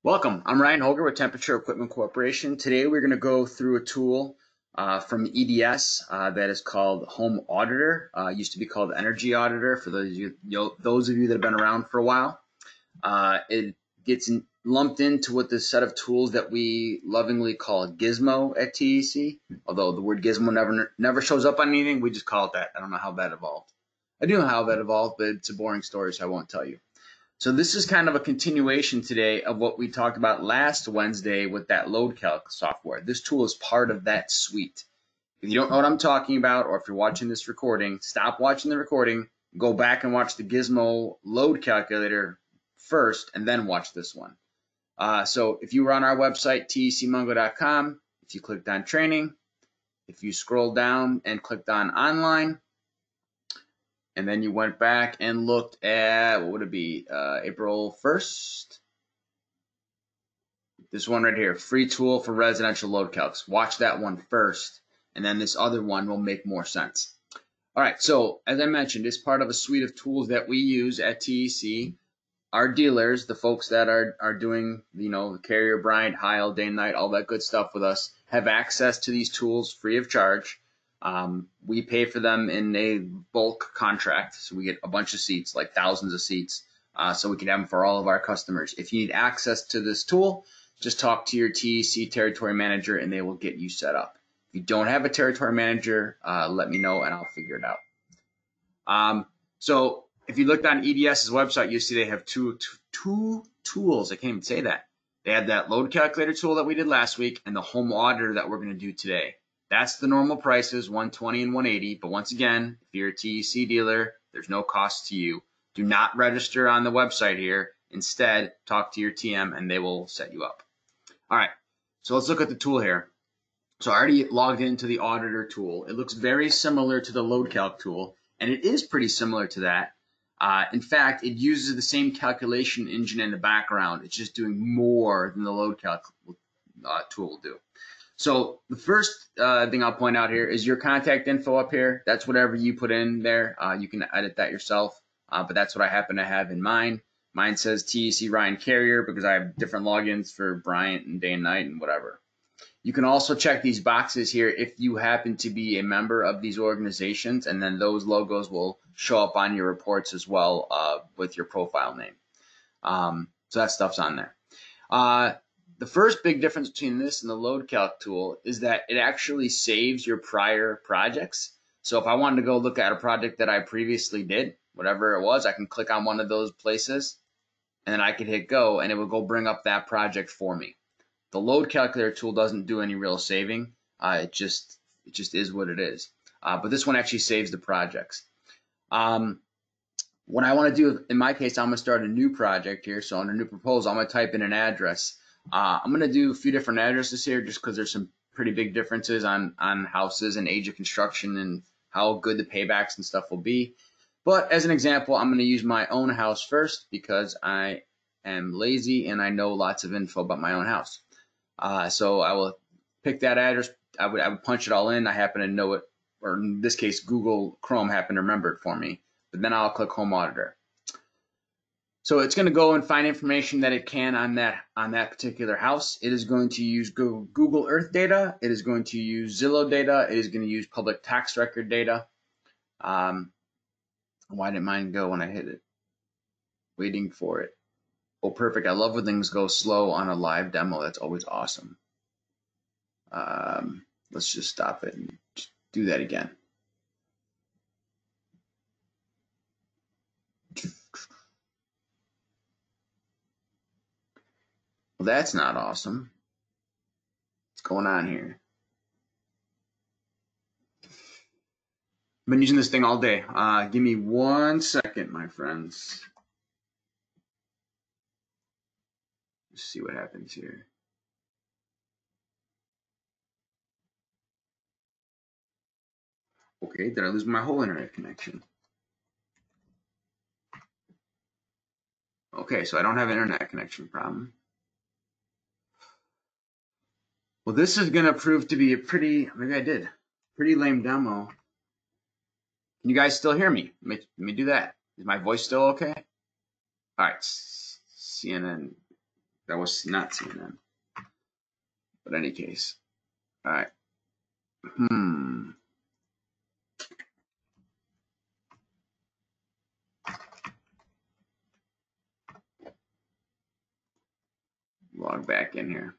Welcome, I'm Ryan Holger with Temperature Equipment Corporation. Today we're going to go through a tool from EDS that is called Home Auditor. Used to be called Energy Auditor for those of you that have been around for a while. It gets lumped into what the set of tools that we lovingly call Gizmo at TEC. Although the word Gizmo never shows up on anything, we just call it that. I don't know how that evolved. I do know how that evolved, but it's a boring story, so I won't tell you. So this is kind of a continuation today of what we talked about last Wednesday with that load calc software. This tool is part of that suite. If you don't know what I'm talking about, or if you're watching this recording, stop watching the recording, go back and watch the Gizmo load calculator first, and then watch this one. So if you were on our website, tecmungo.com, if you clicked on training, if you scroll down and clicked on online, and then you went back and looked at, what would it be, April 1st? This one right here, free tool for residential load calcs. Watch that one first, and then this other one will make more sense. All right, so as I mentioned, it's part of a suite of tools that we use at TEC. Our dealers, the folks that are doing, the Carrier, Bryant, Heil, Day and Night, all that good stuff with us, have access to these tools free of charge. We pay for them in a bulk contract, so we get a bunch of seats, like thousands of seats, so we can have them for all of our customers. If you need access to this tool, just talk to your TEC territory manager and they will get you set up. If you don't have a territory manager, let me know and I'll figure it out. So if you looked on EDS's website, you see they have two tools. I can't even say that. They had that load calculator tool that we did last week and the home auditor that we're going to do today. That's the normal prices, $120 and $180. But once again, if you're a TEC dealer, there's no cost to you. Do not register on the website here. Instead, talk to your TM and they will set you up. All right, so let's look at the tool here. So I already logged into the auditor tool. It looks very similar to the load calc tool, and it is pretty similar to that. In fact, it uses the same calculation engine in the background. It's just doing more than the load calc tool will do. So the first thing I'll point out here is your contact info up here. That's whatever you put in there. You can edit that yourself, but that's what I happen to have in mine. Mine says TEC Ryan Carrier because I have different logins for Bryant and Day and Night and whatever. You can also check these boxes here if you happen to be a member of these organizations, and then those logos will show up on your reports as well with your profile name. So that stuff's on there. The first big difference between this and the load calc tool is that it actually saves your prior projects. So if I wanted to go look at a project that I previously did, whatever it was, I can click on one of those places and then I can hit go and it will go bring up that project for me. The load calculator tool doesn't do any real saving. It just is what it is. But this one actually saves the projects. What I want to do, in my case, I'm going to start a new project here. So under new proposal, I'm going to type in an address. I'm going to do a few different addresses here just because there's some pretty big differences on houses and age of construction and how good the paybacks and stuff will be. But as an example, I'm going to use my own house first because I am lazy and I know lots of info about my own house. So I will pick that address. I would punch it all in. I happen to know it, or in this case, Google Chrome happened to remember it for me. But then I'll click Home Auditor. So it's going to go and find information that it can on that particular house. It is going to use Google Earth data. It is going to use Zillow data. It is going to use public tax record data. Why didn't mine go when I hit it? Waiting for it. Oh, perfect. I love when things go slow on a live demo. That's always awesome. Let's just stop it and just do that again. Well, that's not awesome. What's going on here? I've been using this thing all day. Give me 1 second, my friends. Let's see what happens here. Okay, did I lose my whole internet connection? Okay, so I don't have an internet connection problem. Well, this is going to prove to be a pretty lame demo. Can you guys still hear me? Let me do that. Is my voice still okay? All right, CNN. That was not CNN. But in any case. All right. Log back in here.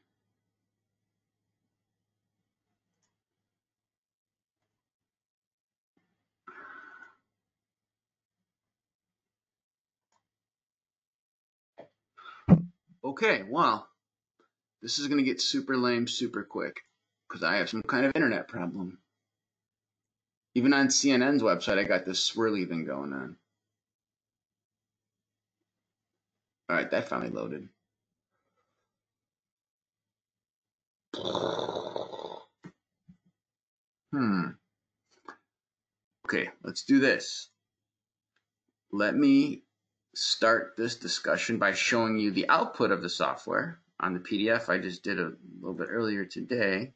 Okay, well, this is going to get super lame super quick because I have some kind of internet problem. Even on CNN's website, I got this swirly thing going on. All right, that finally loaded. Okay, let's do this. Let me start this discussion by showing you the output of the software on the PDF I just did a little bit earlier today.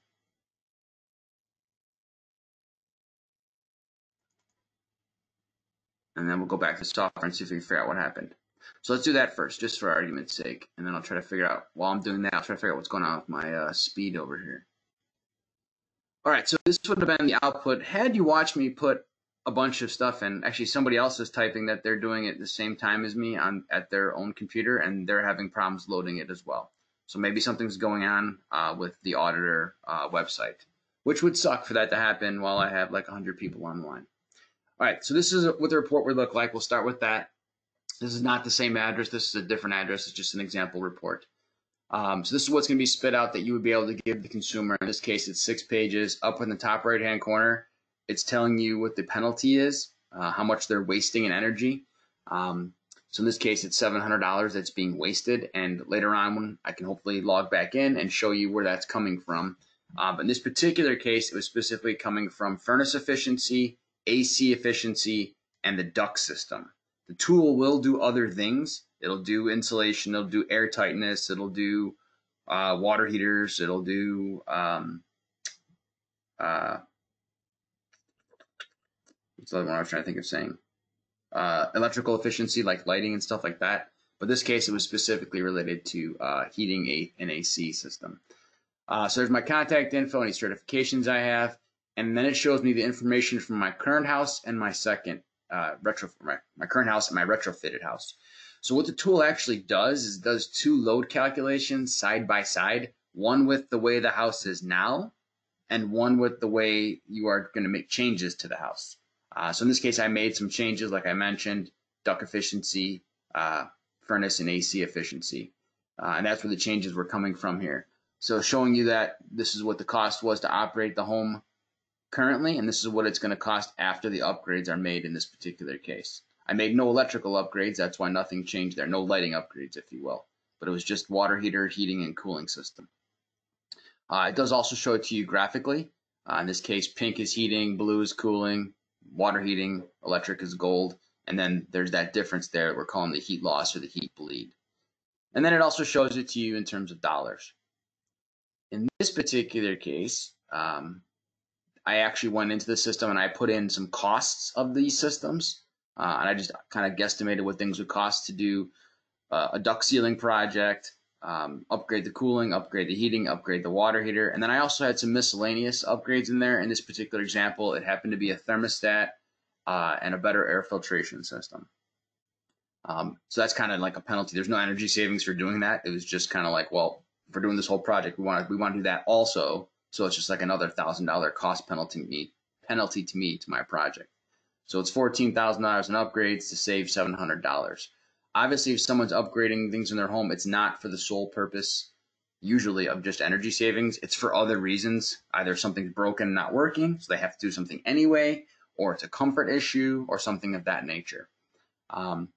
And then we'll go back to the software and see if we can figure out what happened. So let's do that first, just for argument's sake. And then I'll try to figure out, while I'm doing that, I'll try to figure out what's going on with my speed over here. All right, so this would have been the output. Had you watched me put a bunch of stuff in, actually somebody else is typing that they're doing it at the same time as me at their own computer, and they're having problems loading it as well. So maybe something's going on with the auditor website, which would suck for that to happen while I have like 100 people online. All right, so this is what the report would look like. We'll start with that. This is not the same address. This is a different address. It's just an example report. So this is what's going to be spit out that you would be able to give the consumer. In this case, it's 6 pages. Up in the top right-hand corner, it's telling you what the penalty is, how much they're wasting in energy. So in this case, it's $700 that's being wasted. And later on, when I can hopefully log back in and show you where that's coming from. But in this particular case, it was specifically coming from furnace efficiency, AC efficiency, and the duct system. The tool will do other things. It'll do insulation, it'll do air tightness, it'll do water heaters, it'll do what's the other one I was trying to think of saying? Electrical efficiency, like lighting and stuff like that. But this case, it was specifically related to heating an AC system. So there's my contact info, any certifications I have, and then it shows me the information from my current house and my second my current house and my retrofitted house. So what the tool actually does is it does 2 load calculations side by side, one with the way the house is now, and one with the way you are going to make changes to the house. So in this case, I made some changes, like I mentioned, duct efficiency, furnace and AC efficiency, and that's where the changes were coming from here. So showing you that this is what the cost was to operate the home currently, and this is what it's going to cost after the upgrades are made in this particular case. I made no electrical upgrades, that's why nothing changed there, no lighting upgrades, if you will, but it was just water heater, heating, and cooling system. It does also show it to you graphically. In this case, pink is heating, blue is cooling, water heating, electric is gold, and then there's that difference there that we're calling the heat loss or the heat bleed. And then it also shows it to you in terms of dollars. In this particular case, I actually went into the system and I put in some costs of these systems. And I just kind of guesstimated what things would cost to do a duct sealing project, upgrade the cooling, upgrade the heating, upgrade the water heater. And then I also had some miscellaneous upgrades in there. In this particular example, it happened to be a thermostat and a better air filtration system. So that's kind of like a penalty. There's no energy savings for doing that. It was just kind of like, well, for doing this whole project, we want to do that also. So it's just like another $1,000 cost penalty to me to my project. So it's $14,000 in upgrades to save $700. Obviously, if someone's upgrading things in their home, it's not for the sole purpose, usually, of just energy savings. It's for other reasons. Either something's broken, not working, so they have to do something anyway, or it's a comfort issue, or something of that nature. And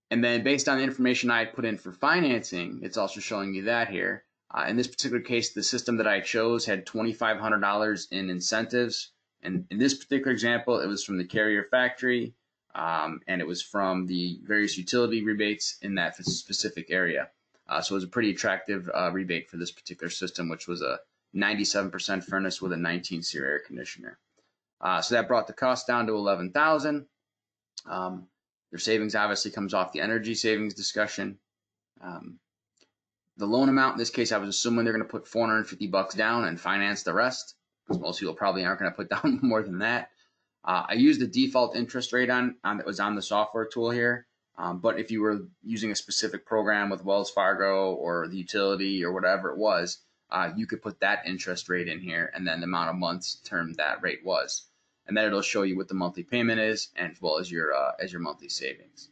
then based on the information I put in for financing, it's also showing you that here. In this particular case, the system that I chose had $2,500 in incentives. And in this particular example, it was from the carrier factory, and it was from the various utility rebates in that specific area. So it was a pretty attractive rebate for this particular system, which was a 97% furnace with a 19 SEER air conditioner. So that brought the cost down to $11,000. Their savings obviously comes off the energy savings discussion. The loan amount, in this case, I was assuming they're going to put $450 down and finance the rest, because most people probably aren't going to put down more than that. I used the default interest rate on that was on the software tool here. But if you were using a specific program with Wells Fargo or the utility or whatever it was, you could put that interest rate in here and then the amount of months term that rate was. And then it'll show you what the monthly payment is and as well as your monthly savings.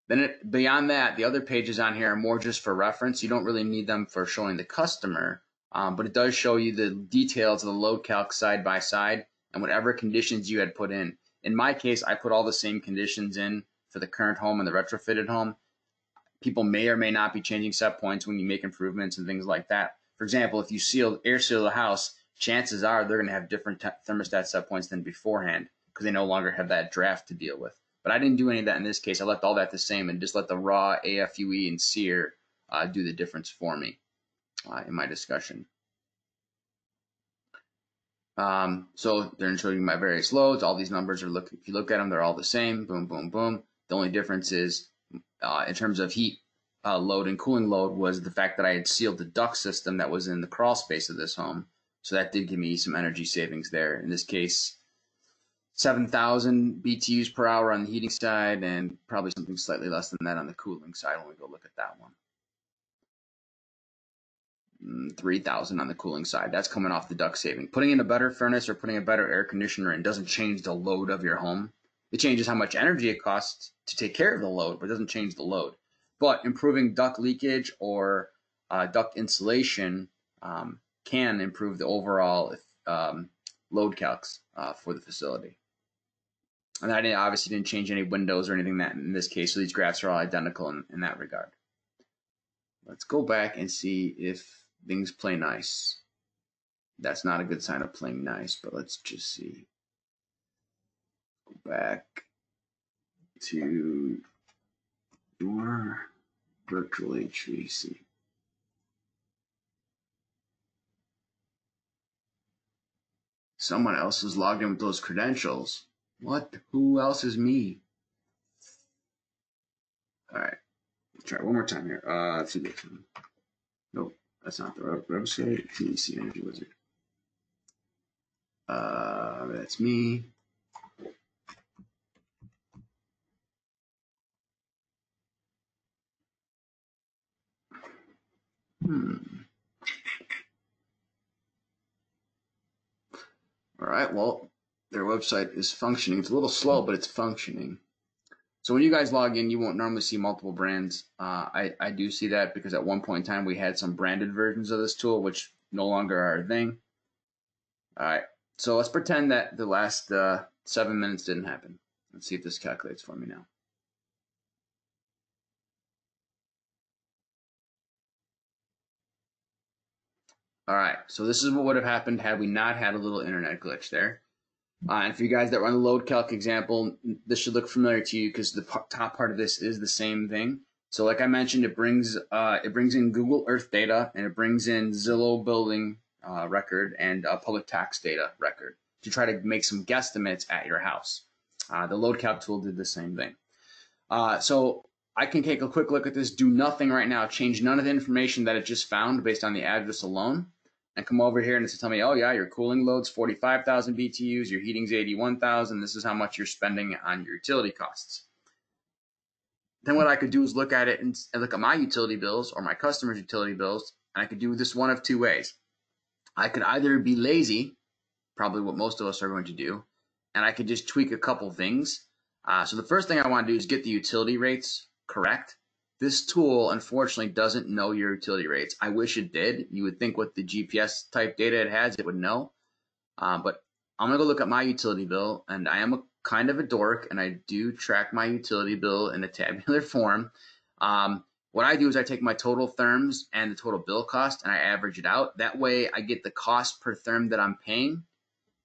Then beyond that, the other pages on here are more just for reference. You don't really need them for showing the customer, but it does show you the details of the load calc side by side and whatever conditions you had put in. In my case, I put all the same conditions in for the current home and the retrofitted home. People may or may not be changing set points when you make improvements and things like that. For example, if you air seal the house, chances are they're going to have different thermostat set points than beforehand because they no longer have that draft to deal with. But I didn't do any of that in this case. I left all that the same and just let the raw AFUE and Seer do the difference for me in my discussion. So they're showing my various loads. All these numbers are if you look at them, they're all the same. Boom, boom, boom. The only difference is in terms of heat load and cooling load was the fact that I had sealed the duct system that was in the crawl space of this home. So that did give me some energy savings there. In this case, 7,000 BTUs per hour on the heating side and probably something slightly less than that on the cooling side when we go look at that one. 3,000 on the cooling side. That's coming off the duct saving. Putting in a better furnace or putting a better air conditioner in doesn't change the load of your home. It changes how much energy it costs to take care of the load, but it doesn't change the load. But improving duct leakage or duct insulation can improve the overall load calcs for the facility. And I obviously didn't change any windows or anything that in this case, so these graphs are all identical in that regard. Let's go back and see if things play nice. That's not a good sign of playing nice, but let's just see. Go back to your virtual HVAC. Someone else is logged in with those credentials. What? Who else is me? All right. Let's try one more time here. Let's see this one. Nope, that's not the website. TEC Energy Wizard. That's me. All right, well, their website is functioning. It's a little slow, but it's functioning. So when you guys log in, you won't normally see multiple brands. I do see that because at one point in time, we had some branded versions of this tool, which no longer are a thing. All right, so let's pretend that the last 7 minutes didn't happen. Let's see if this calculates for me now. All right, so this is what would have happened had we not had a little internet glitch there. And for you guys that run the load calc example, this should look familiar to you because the top part of this is the same thing. So like I mentioned, it brings in Google Earth data and it brings in Zillow building record and public tax data record to try to make some guesstimates at your house. The load calc tool did the same thing. So I can take a quick look at this, do nothing right now, change none of the information that it just found based on the address alone, and come over here and it's tell me, oh yeah, your cooling load's 45,000 BTUs, your heating's 81,000. This is how much you're spending on your utility costs. Then what I could do is look at it and look at my utility bills or my customers' utility bills, and I could do this one of two ways. I could either be lazy, probably what most of us are going to do, and I could just tweak a couple things. So the first thing I want to do is get the utility rates correct. This tool, unfortunately, doesn't know your utility rates. I wish it did. You would think with the GPS type data it has, it would know. But I'm going to go look at my utility bill, and I am kind of a dork, and I do track my utility bill in a tabular form. What I do is I take my total therms and the total bill cost, and I average it out. That way, I get the cost per therm that I'm paying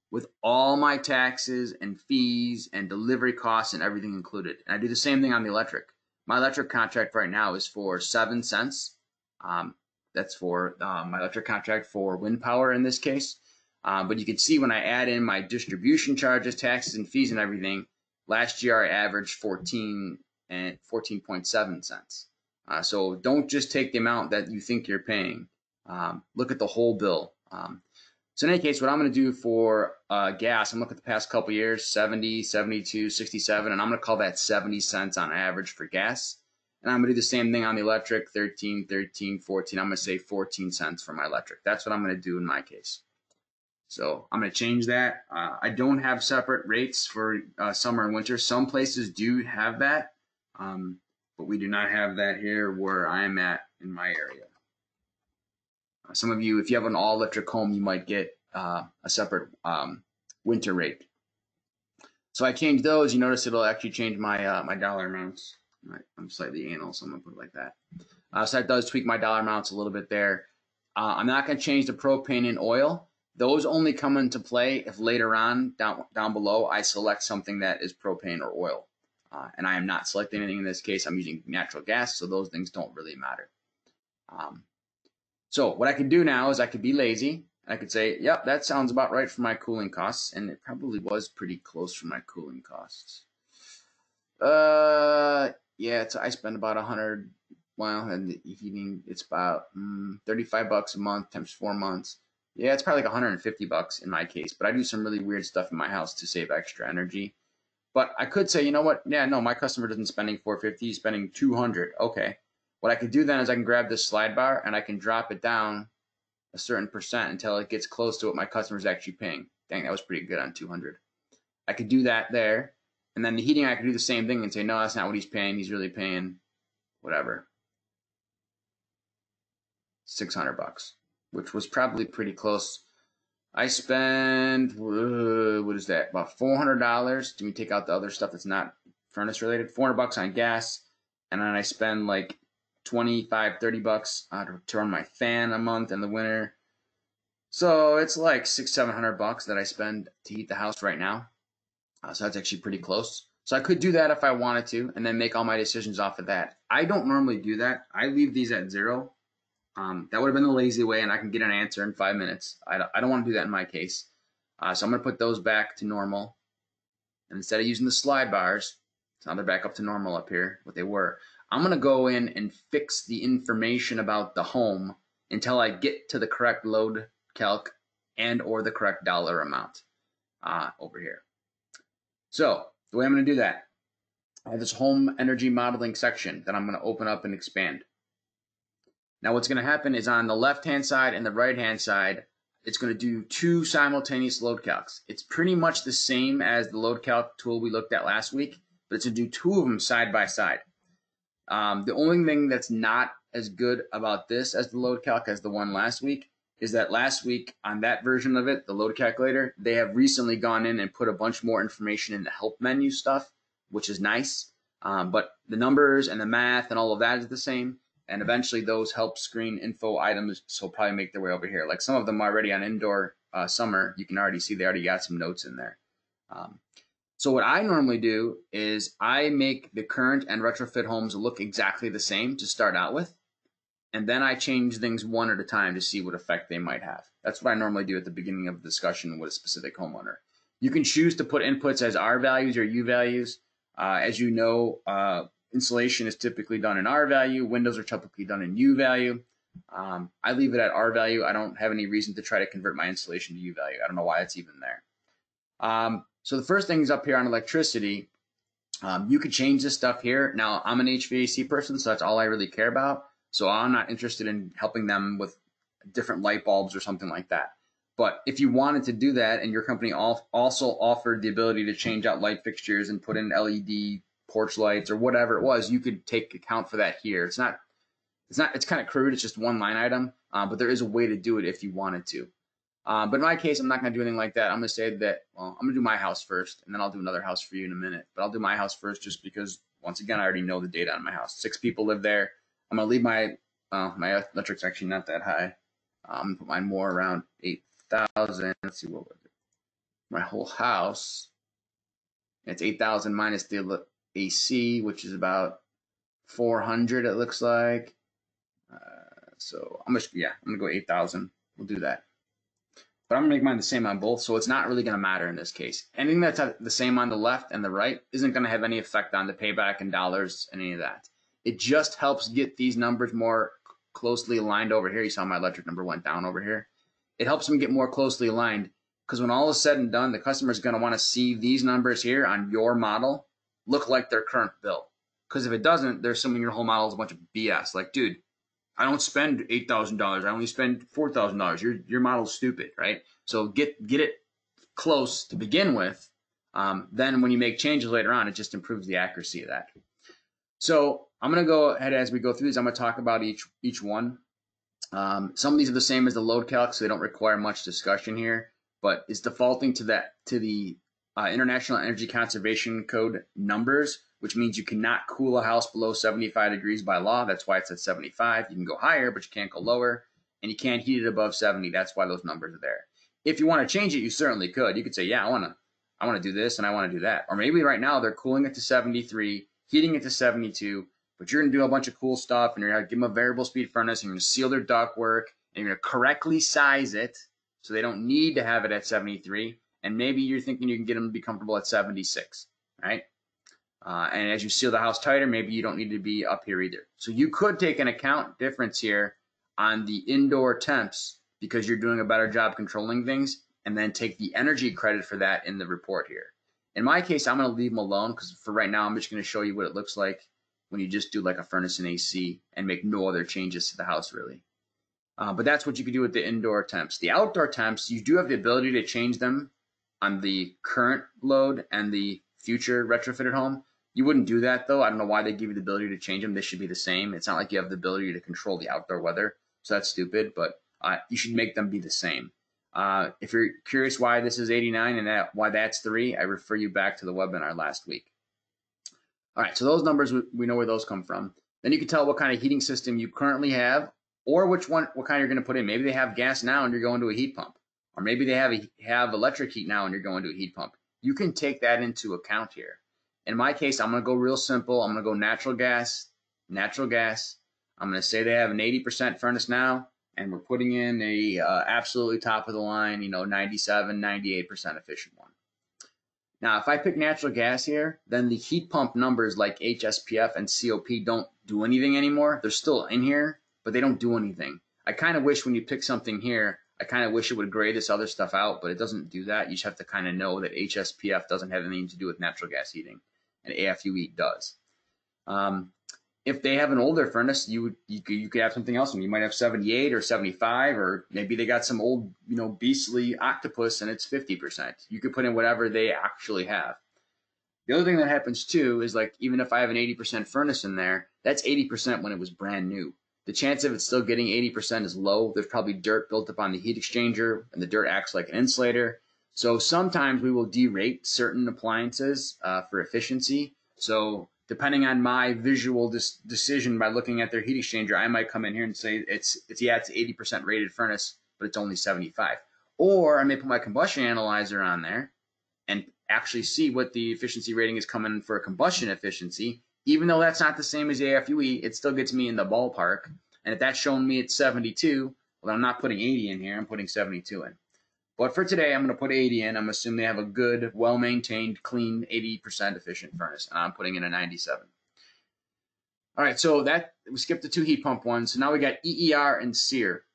with all my taxes and fees and delivery costs and everything included. And I do the same thing on the electric. My electric contract right now is for 7 cents. That's for my electric contract for wind power in this case. But you can see when I add in my distribution charges, taxes, and fees and everything, last year I averaged 14.7 cents. So don't just take the amount that you think you're paying. Look at the whole bill. So in any case, what I'm going to do for gas, I'm looking at the past couple years, 70, 72, 67, and I'm going to call that 70 cents on average for gas. And I'm going to do the same thing on the electric, 13, 13, 14. I'm going to say 14 cents for my electric. That's what I'm going to do in my case. So I'm going to change that. I don't have separate rates for summer and winter. Some places do have that, but we do not have that here where I'm at in my area. Some of you, if you have an all-electric home, you might get a separate winter rate. So I changed those. You notice it'll actually change my my dollar amounts. I'm slightly anal, so I'm going to put it like that. So that does tweak my dollar amounts a little bit there. I'm not going to change the propane and oil. Those only come into play if later on, down below, I select something that is propane or oil. And I am not selecting anything in this case. I'm using natural gas, so those things don't really matter. So what I could do now is I could be lazy. I could say, yep, that sounds about right for my cooling costs. And it probably was pretty close for my cooling costs. Yeah, I spend about 100, well, and the heating, it's about 35 bucks a month times 4 months. Yeah, it's probably like 150 bucks in my case, but I do some really weird stuff in my house to save extra energy. But I could say, you know what? Yeah, no, my customer doesn't spending 450, he's spending 200. Okay. What I could do then is I can grab this slide bar and I can drop it down a certain percent until it gets close to what my customer's actually paying. Dang, that was pretty good on 200. I could do that there. And then the heating, I could do the same thing and say, no, that's not what he's paying. He's really paying whatever, 600 bucks, which was probably pretty close. I spend, what is that, about $400. Do we take out the other stuff that's not furnace related? 400 bucks on gas. And then I spend like 25, 30 bucks to run my fan a month in the winter. So it's like $600, $700 bucks that I spend to heat the house right now. So that's actually pretty close. So I could do that if I wanted to, and then make all my decisions off of that. I don't normally do that. I leave these at 0. That would have been the lazy way, and I can get an answer in 5 minutes. I don't want to do that in my case. So I'm going to put those back to normal. And instead of using the slide bars, so now they're back up to normal up here, what they were. I'm going to go in and fix the information about the home until I get to the correct load calc and or the correct dollar amount over here. So the way I'm going to do that, I have this home energy modeling section that I'm going to open up and expand. Now what's going to happen is on the left-hand side and the right-hand side, it's going to do 2 simultaneous load calcs. It's pretty much the same as the load calc tool we looked at last week, but it's going to do 2 of them side by side. The only thing that's not as good about this as the load calc as the one last week is that last week on that version of it, the load calculator, they have recently gone in and put a bunch more information in the help menu stuff, which is nice. But the numbers and the math and all of that is the same. And eventually those help screen info items will probably make their way over here. Like some of them already on indoor summer, you can already see they already got some notes in there. So what I normally do is I make the current and retrofit homes look exactly the same to start out with. And then I change things one at a time to see what effect they might have. That's what I normally do at the beginning of the discussion with a specific homeowner. You can choose to put inputs as R values or U values. As you know, installation is typically done in R value. Windows are typically done in U value. I leave it at R value. I don't have any reason to try to convert my installation to U value. I don't know why it's even there. So the first thing is up here on electricity. You could change this stuff here. Now, I'm an HVAC person, so that's all I really care about. So I'm not interested in helping them with different light bulbs or something like that. But if you wanted to do that and your company also offered the ability to change out light fixtures and put in LED porch lights or whatever it was, you could take account for that here. It's kind of crude. It's just one line item, but there is a way to do it if you wanted to. But in my case, I'm not going to do anything like that. I'm going to say that, well, I'm going to do my house first, and then I'll do another house for you in a minute. But I'll do my house first just because, once again, I already know the data on my house. 6 people live there. I'm going to leave my electric's actually not that high. I'm going to put mine more around 8,000. Let's see what we'll do. My whole house, it's 8,000 minus the AC, which is about 400, it looks like. So I'm going to go 8,000. We'll do that. But I'm going to make mine the same on both, so it's not really going to matter in this case. Anything that's the same on the left and the right isn't going to have any effect on the payback and dollars and any of that. It just helps get these numbers more closely aligned over here. You saw my electric number went down over here. It helps them get more closely aligned, because when all is said and done, the customer is going to want to see these numbers here on your model look like their current bill. Because if it doesn't, they're assuming your whole model is a bunch of BS. Like, dude, I don't spend $8,000. I only spend $4,000. Your model's stupid, right? So get it close to begin with. Then when you make changes later on, it just improves the accuracy of that. So I'm going to go ahead as we go through these. I'm going to talk about each one. Some of these are the same as the load calc, so they don't require much discussion here. But it's defaulting to the International Energy Conservation Code numbers, which means you cannot cool a house below 75 degrees by law. That's why it's at 75. You can go higher, but you can't go lower. And you can't heat it above 70. That's why those numbers are there. If you want to change it, you certainly could. You could say, yeah, I want to do this and I want to do that. Or maybe right now they're cooling it to 73, heating it to 72, but you're going to do a bunch of cool stuff, and you're going to give them a variable speed furnace, and you're going to seal their ductwork, and you're going to correctly size it so they don't need to have it at 73. And maybe you're thinking you can get them to be comfortable at 76, right? And as you seal the house tighter, maybe you don't need to be up here either. So you could take an account difference here on the indoor temps because you're doing a better job controlling things, and then take the energy credit for that in the report here. In my case, I'm going to leave them alone because for right now, I'm just going to show you what it looks like when you just do like a furnace and AC and make no other changes to the house really. But that's what you can do with the indoor temps. The outdoor temps, you do have the ability to change them on the current load and the future retrofitted home. You wouldn't do that though. I don't know why they give you the ability to change them. They should be the same. It's not like you have the ability to control the outdoor weather. So that's stupid, but you should make them be the same. If you're curious why this is 89 and why that's 3, I refer you back to the webinar last week. All right, so those numbers, we know where those come from. Then you can tell what kind of heating system you currently have, or what kind you're going to put in. Maybe they have gas now and you're going to a heat pump, or maybe they have electric heat now and you're going to a heat pump. You can take that into account here. In my case, I'm going to go real simple. I'm going to go natural gas. I'm going to say they have an 80% furnace now, and we're putting in a absolutely top of the line, 97, 98% efficient one. Now, if I pick natural gas here, then the heat pump numbers like HSPF and COP don't do anything anymore. They're still in here, but they don't do anything. I kind of wish when you pick something here, I kind of wish it would gray this other stuff out, but it doesn't do that. You just have to kind of know that HSPF doesn't have anything to do with natural gas heating, and AFUE does. If they have an older furnace, you could have something else. You might have 78 or 75, or maybe they got some old, beastly octopus and it's 50%. You could put in whatever they actually have. The other thing that happens too is, like, even if I have an 80% furnace in there, that's 80% when it was brand new. The chance of it still getting 80% is low. There's probably dirt built up on the heat exchanger, and the dirt acts like an insulator. So sometimes we will derate certain appliances for efficiency. So depending on my visual decision by looking at their heat exchanger, I might come in here and say it's 80% rated furnace, but it's only 75. Or I may put my combustion analyzer on there and actually see what the efficiency rating is coming for a combustion efficiency. Even though that's not the same as AFUE, it still gets me in the ballpark. And if that's showing me it's 72, well, I'm not putting 80 in here. I'm putting 72 in. But for today, I'm going to put 80 in. I'm assuming they have a good, well-maintained, clean, 80% efficient furnace. And I'm putting in a 97. All right, so we skipped the 2 heat pump ones. So now we got EER and Seer.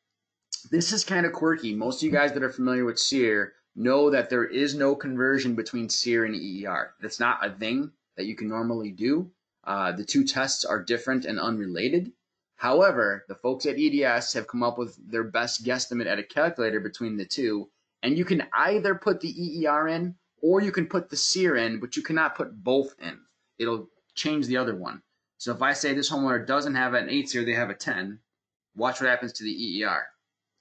This is kind of quirky. Most of you guys that are familiar with Seer know that there is no conversion between Seer and EER. That's not a thing that you can normally do. The 2 tests are different and unrelated. However, the folks at EDS have come up with their best guesstimate at a calculator between the 2. And you can either put the EER in or you can put the Seer in, but you cannot put both in. It'll change the other one. So if I say this homeowner doesn't have an 8 Seer, they have a 10, watch what happens to the EER.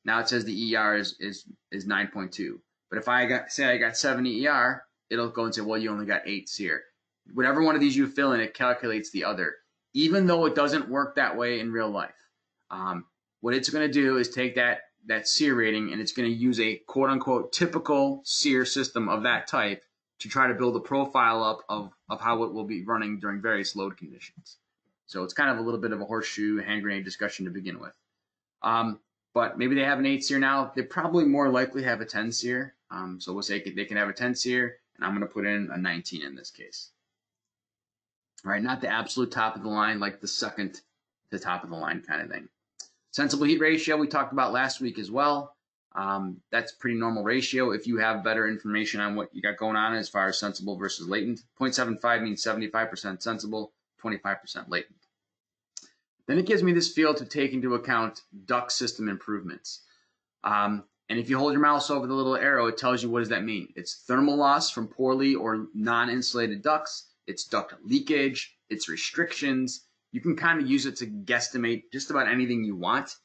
Now it says the EER is 9.2. But if I say I got 7 EER, it'll go and say, well, you only got 8 Seer. Whatever one of these you fill in, it calculates the other, even though it doesn't work that way in real life. What it's going to do is take that Seer rating, and it's going to use a quote-unquote typical Seer system of that type to try to build a profile up of how it will be running during various load conditions. So it's kind of a little bit of a horseshoe hand grenade discussion to begin with. But maybe they have an 8 Seer now. They probably more likely have a 10 Seer. So we'll say they can have a 10 Seer, and I'm going to put in a 19 in this case. right? Not the absolute top of the line, like the second to top of the line kind of thing. Sensible heat ratio we talked about last week as well. That's pretty normal ratio if you have better information on what you got going on as far as sensible versus latent. 0.75 means 75% sensible, 25% latent. Then it gives me this field to take into account duct system improvements. And if you hold your mouse over the little arrow, it tells you what does that mean. It's thermal loss from poorly or non-insulated ducts. It's duct leakage. It's restrictions. You can kind of use it to guesstimate just about anything you want,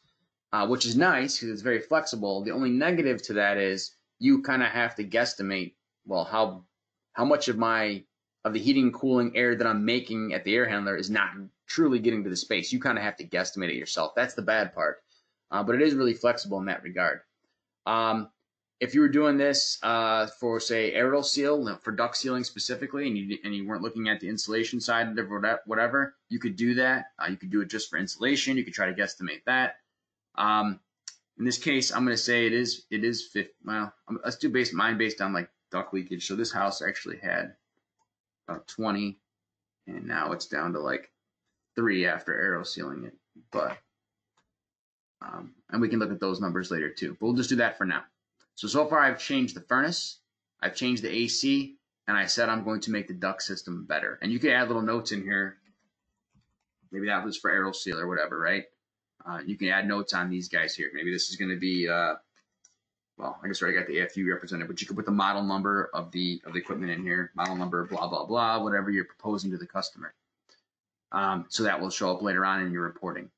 which is nice because it's very flexible. The only negative to that is you kind of have to guesstimate, well, how much of the heating and cooling air that I'm making at the air handler is not truly getting to the space. You kind of have to guesstimate it yourself. That's the bad part, but it is really flexible in that regard. If you were doing this for, say, aerial seal, for duct sealing specifically, and you weren't looking at the insulation side of whatever, you could do that. You could do it just for insulation. You could try to guesstimate that. In this case, I'm going to say it is 50. Well, let's do mine based on like duct leakage. So this house actually had about 20, and now it's down to like 3 after aerial sealing it. But and we can look at those numbers later too. But we'll just do that for now. So far I've changed the furnace, I've changed the AC, and I said I'm going to make the duct system better. And you can add little notes in here. Maybe that was for aerial seal or whatever, right? You can add notes on these guys here. Maybe this is going to be, well, I guess I already got the AFU represented, but you can put the model number of the equipment in here, model number, blah, blah, blah, whatever you're proposing to the customer. So that will show up later on in your reporting.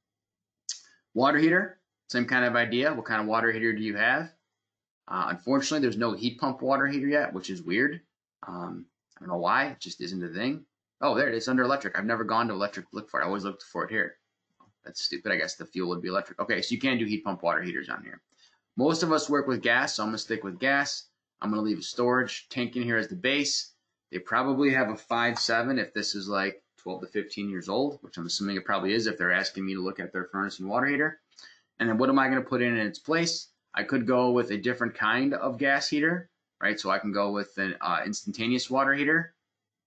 Water heater, same kind of idea. What kind of water heater do you have? Unfortunately, there's no heat pump water heater yet, which is weird. I don't know why. It just isn't a thing. Oh, there it is under electric. I've never gone to electric to look for it. I always looked for it here. That's stupid. I guess the fuel would be electric. Okay, so you can do heat pump water heaters on here. Most of us work with gas, so I'm going to stick with gas. I'm going to leave a storage tank in here as the base. They probably have a 5.7 if this is like 12 to 15 years old, which I'm assuming it probably is if they're asking me to look at their furnace and water heater. And then what am I going to put in its place? I could go with a different kind of gas heater, right? So I can go with an instantaneous water heater,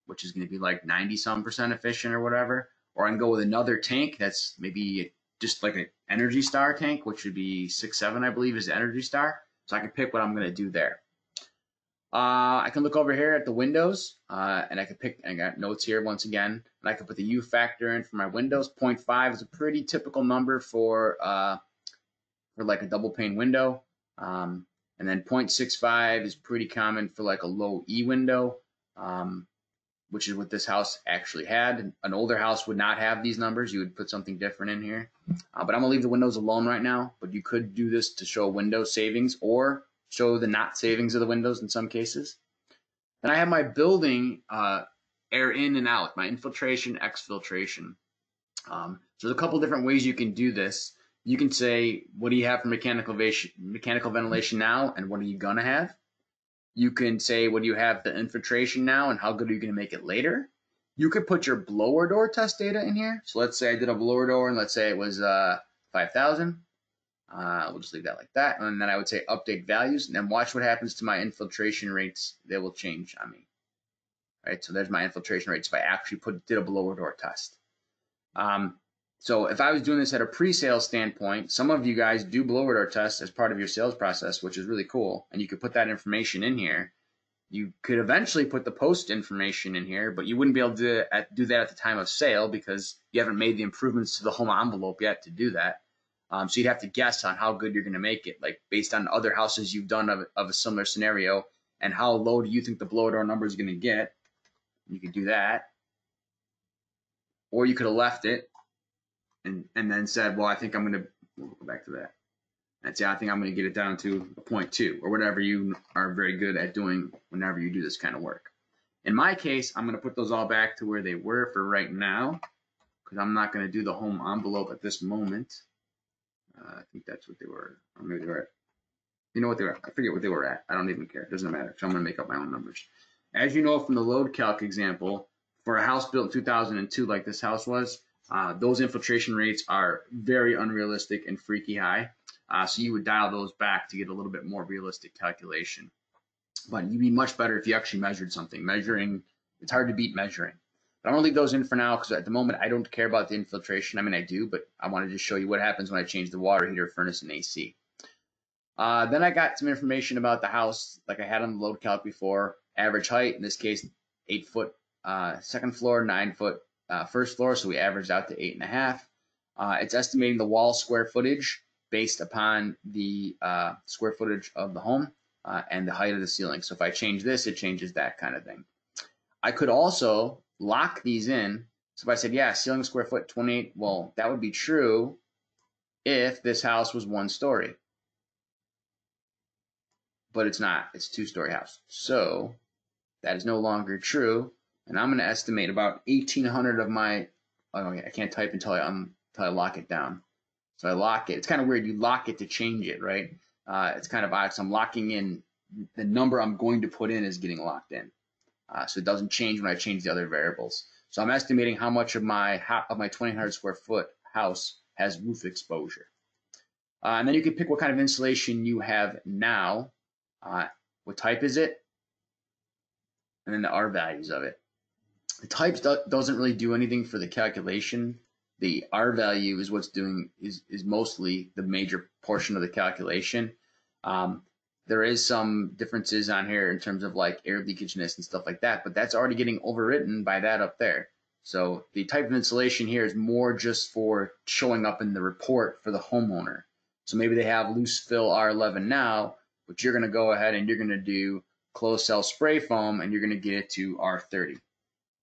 which is going to be like 90-some% efficient or whatever. Or I can go with another tank that's maybe just like an Energy Star tank, which would be 6.7, I believe, is the Energy Star. So I can pick what I'm going to do there. I can look over here at the windows, and I can pick, I got notes here once again, and I can put the U factor in for my windows. 0.5 is a pretty typical number for like a double pane window. And then 0.65 is pretty common for like a low E window, which is what this house actually had. An older house would not have these numbers. You would put something different in here. But I'm going to leave the windows alone right now. But you could do this to show window savings or show the not savings of the windows in some cases. Then I have my building air in and out, my infiltration, exfiltration. So there's a couple different ways you can do this. You can say, what do you have for mechanical ventilation now, and what are you going to have? You can say, what do you have the infiltration now, and how good are you going to make it later? You could put your blower door test data in here. So let's say I did a blower door, and let's say it was 5,000. We'll just leave that like that. And then I would say update values, and then watch what happens to my infiltration rates. They will change on me. Right, so there's my infiltration rates if I actually did a blower door test. So if I was doing this at a pre-sale standpoint, some of you guys do blower door tests as part of your sales process, which is really cool. And you could put that information in here. You could eventually put the post information in here, but you wouldn't be able to do that at the time of sale because you haven't made the improvements to the home envelope yet to do that. So you'd have to guess on how good you're going to make it, like based on other houses you've done of a similar scenario and how low do you think the blower door number is going to get. You could do that. Or you could have left it and then said, well, I think I'm going to go back to that. And say, I think I'm going to get it down to a 0.2 or whatever you are very good at doing whenever you do this kind of work. In my case, I'm going to put those all back to where they were for right now because I'm not going to do the home envelope at this moment. I think that's what they were. Or maybe they were at. You know what they were? I forget what they were at. I don't even care. It doesn't matter. So I'm going to make up my own numbers. As you know from the load calc example, for a house built in 2002 like this house was, those infiltration rates are very unrealistic and freaky high. So you would dial those back to get a little bit more realistic calculation. But you'd be much better if you actually measured something. Measuring, it's hard to beat measuring. But I'm gonna leave those in for now because at the moment I don't care about the infiltration. I mean, I do, but I want to just show you what happens when I change the water heater, furnace, and AC. Then I got some information about the house, like I had on the load calc before. Average height, in this case, 8 foot second floor, 9 foot first floor, so we averaged out to 8.5. It's estimating the wall square footage based upon the square footage of the home and the height of the ceiling. So if I change this, it changes that kind of thing. I could also lock these in. So if I said, yeah, ceiling square foot 28, well, that would be true if this house was 1 story. But it's not. It's a 2-story house. So that is no longer true. And I'm going to estimate about 1,800 of my, oh, I can't type until I lock it down. So I lock it. It's kind of weird. You lock it to change it, right? It's kind of odd. So I'm locking in. The number I'm going to put in is getting locked in. So it doesn't change when I change the other variables. So I'm estimating how much of my 2,800 square foot house has roof exposure. And then you can pick what kind of insulation you have now. What type is it? And then the R values of it. The type doesn't really do anything for the calculation. The R value is what's doing is mostly the major portion of the calculation. There is some differences on here in terms of like air leakageness and stuff like that, but that's already getting overwritten by that up there. So the type of insulation here is more just for showing up in the report for the homeowner. So maybe they have loose fill R11 now, but you're going to go ahead and you're going to do closed cell spray foam and you're going to get it to R30.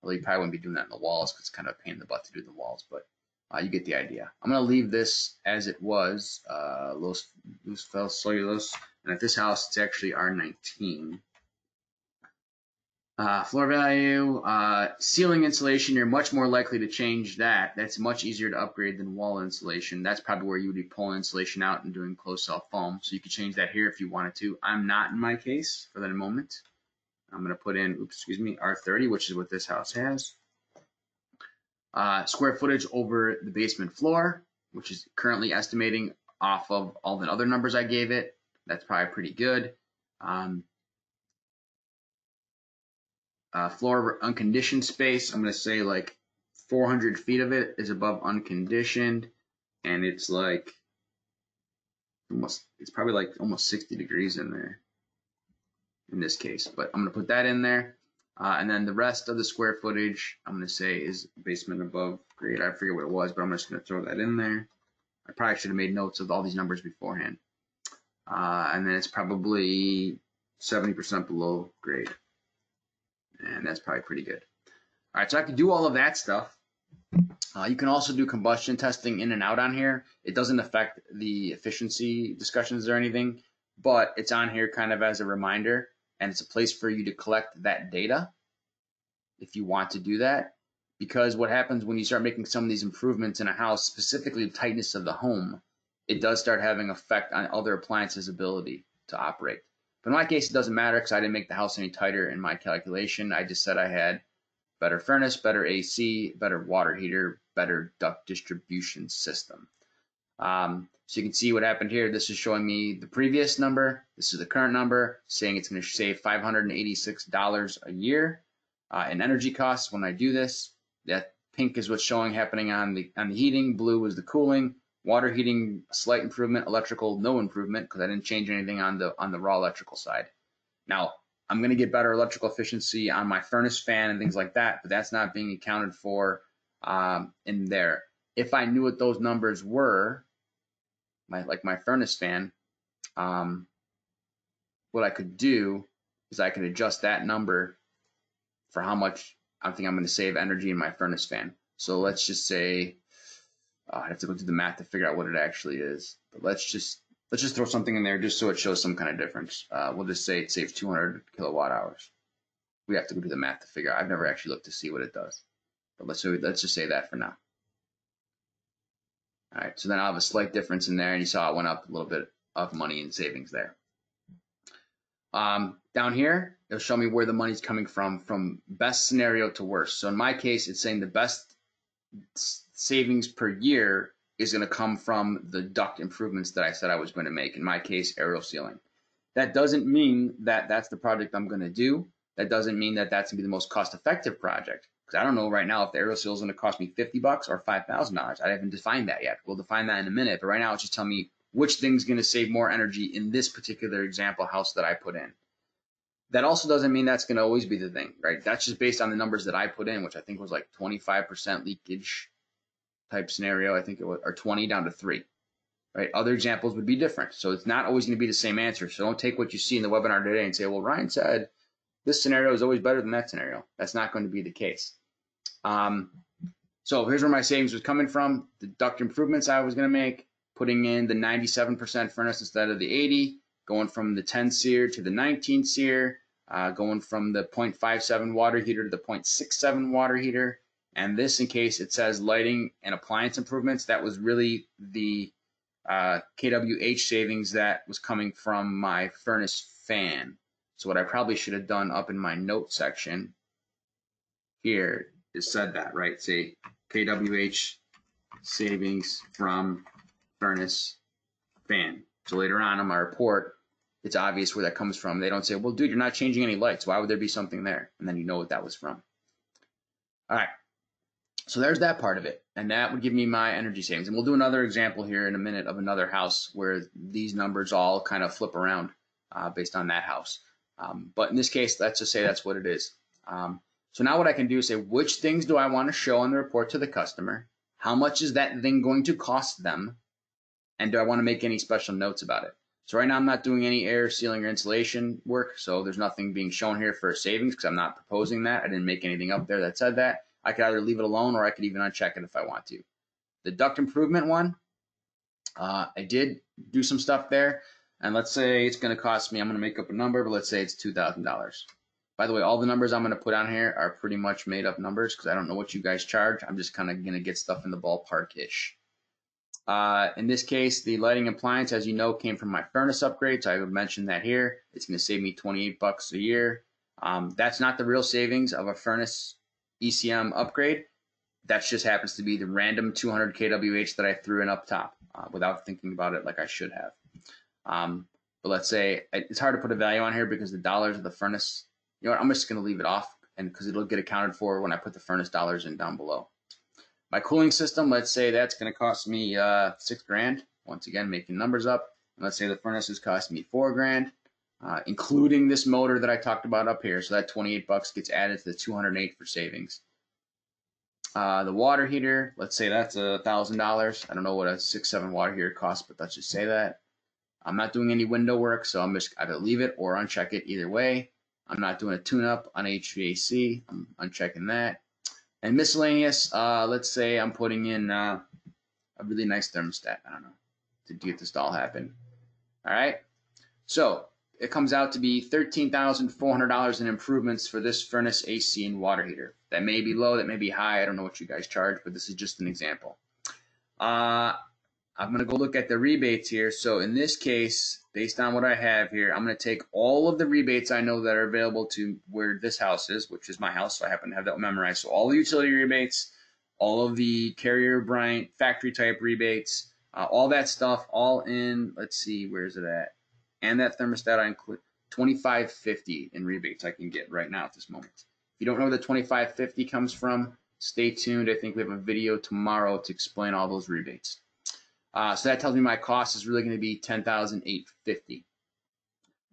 Well, you probably wouldn't be doing that in the walls because it's kind of a pain in the butt to do the walls, but you get the idea. I'm going to leave this as it was, loose fill cellulose, and at this house it's actually R19. Floor value, ceiling insulation, you're much more likely to change that. That's much easier to upgrade than wall insulation. That's probably where you would be pulling insulation out and doing closed cell foam. So you could change that here if you wanted to. I'm not in my case for the moment. I'm going to put in, R30, which is what this house has. Square footage over the basement floor, which is currently estimating off of all the other numbers I gave it. That's probably pretty good. Floor unconditioned space, I'm going to say like 400 feet of it is above unconditioned, and it's like it's probably like almost 60 degrees in there in this case, but I'm going to put that in there. And then the rest of the square footage, I'm going to say is basement above grade. I forget what it was, but I'm just going to throw that in there. I probably should have made notes of all these numbers beforehand. And then it's probably 70% below grade. And that's probably pretty good. All right, so I can do all of that stuff. You can also do combustion testing in and out on here. It doesn't affect the efficiency discussions or anything, but it's on here kind of as a reminder, and it's a place for you to collect that data if you want to do that. Because what happens when you start making some of these improvements in a house, specifically the tightness of the home, it does start having effect on other appliances' ability to operate. But in my case, it doesn't matter because I didn't make the house any tighter in my calculation. I just said I had better furnace, better AC, better water heater, better duct distribution system. So you can see what happened here. This is showing me the previous number. This is the current number, saying it's going to save $586 a year in energy costs when I do this. That pink is what's showing happening on the heating. Blue is the cooling. Water heating, slight improvement. Electrical, no improvement because I didn't change anything on the raw electrical side. Now, I'm going to get better electrical efficiency on my furnace fan and things like that, but that's not being accounted for in there. If I knew what those numbers were, like my furnace fan, what I could do is I could adjust that number for how much I think I'm going to save energy in my furnace fan. So let's just say, I have to go do the math to figure out what it actually is. But let's just throw something in there just so it shows some kind of difference. We'll just say it saves 200 kilowatt hours. We have to go do the math to figure out. I've never actually looked to see what it does. But let's just say that for now. All right, so then I'll have a slight difference in there, and you saw it went up a little bit of money in savings there. Down here, it'll show me where the money's coming from best scenario to worst. So in my case, it's saying the best savings per year is going to come from the duct improvements that I said I was going to make. In my case, aerial sealing. That doesn't mean that that's the project I'm going to do. That doesn't mean that that's going to be the most cost-effective project. Because I don't know right now if the aerial seal is going to cost me $50 or $5,000. I haven't defined that yet. We'll define that in a minute. But right now, it's just telling me which thing's going to save more energy in this particular example house that I put in. That also doesn't mean that's going to always be the thing, right? That's just based on the numbers that I put in, which I think was like 25% leakage type scenario. I think it was, or 20 down to 3, right? Other examples would be different. So it's not always going to be the same answer. So don't take what you see in the webinar today and say, well, Ryan said this scenario is always better than that scenario. That's not going to be the case. So here's where my savings was coming from. The duct improvements I was going to make, putting in the 97% furnace instead of the 80, going from the 10 SEER to the 19 SEER, going from the 0.57 water heater to the 0.67 water heater. And this, in case it says lighting and appliance improvements, that was really the kWh savings that was coming from my furnace fan. So what I probably should have done up in my note section here is said that, right? Say kWh savings from furnace fan. So later on in my report, it's obvious where that comes from. They don't say, well, dude, you're not changing any lights. Why would there be something there? And then you know what that was from. All right. So there's that part of it. And that would give me my energy savings. And we'll do another example here in a minute of another house where these numbers all kind of flip around based on that house. But in this case, let's just say that's what it is. So now what I can do is say, which things do I want to show on the report to the customer? How much is that thing going to cost them? And do I want to make any special notes about it? So right now I'm not doing any air sealing or insulation work. So there's nothing being shown here for savings because I'm not proposing that. I didn't make anything up there that said that. I could either leave it alone or I could even uncheck it if I want to. The duct improvement one, I did do some stuff there. And let's say it's going to cost me, I'm going to make up a number, but let's say it's $2,000. By the way, all the numbers I'm going to put on here are pretty much made up numbers because I don't know what you guys charge. I'm just kind of going to get stuff in the ballpark-ish. In this case, the lighting appliance, as you know, came from my furnace upgrade. So I would mention that here. It's going to save me $28 a year. That's not the real savings of a furnace ECM upgrade. That just happens to be the random 200 kWh that I threw in up top without thinking about it like I should have. But let's say it's hard to put a value on here because the dollars of the furnace, you know what, I'm just going to leave it off and because it'll get accounted for when I put the furnace dollars in down below. My cooling system, let's say that's going to cost me $6,000. Once again, making numbers up. And let's say the furnace is costing me $4,000, including this motor that I talked about up here. So that $28 gets added to the $208 for savings. The water heater, let's say that's $1,000. I don't know what a 6-7 water heater costs, but let's just say that. I'm not doing any window work, so I'm just either leave it or uncheck it either way. I'm not doing a tune-up on HVAC. I'm unchecking that. And miscellaneous, let's say I'm putting in a really nice thermostat, I don't know, to get this to all happen. All right, so it comes out to be $13,400 in improvements for this furnace, AC, and water heater. That may be low, that may be high. I don't know what you guys charge, but this is just an example. I'm going to go look at the rebates here. So in this case, based on what I have here, I'm going to take all of the rebates I know that are available to where this house is, which is my house, so I happen to have that memorized. So all the utility rebates, all of the Carrier Bryant factory type rebates, all that stuff, all in, let's see, where is it at? And that thermostat I include $25.50 in rebates I can get right now at this moment. If you don't know where the $25.50 comes from, stay tuned. I think we have a video tomorrow to explain all those rebates. So that tells me my cost is really going to be $10,850.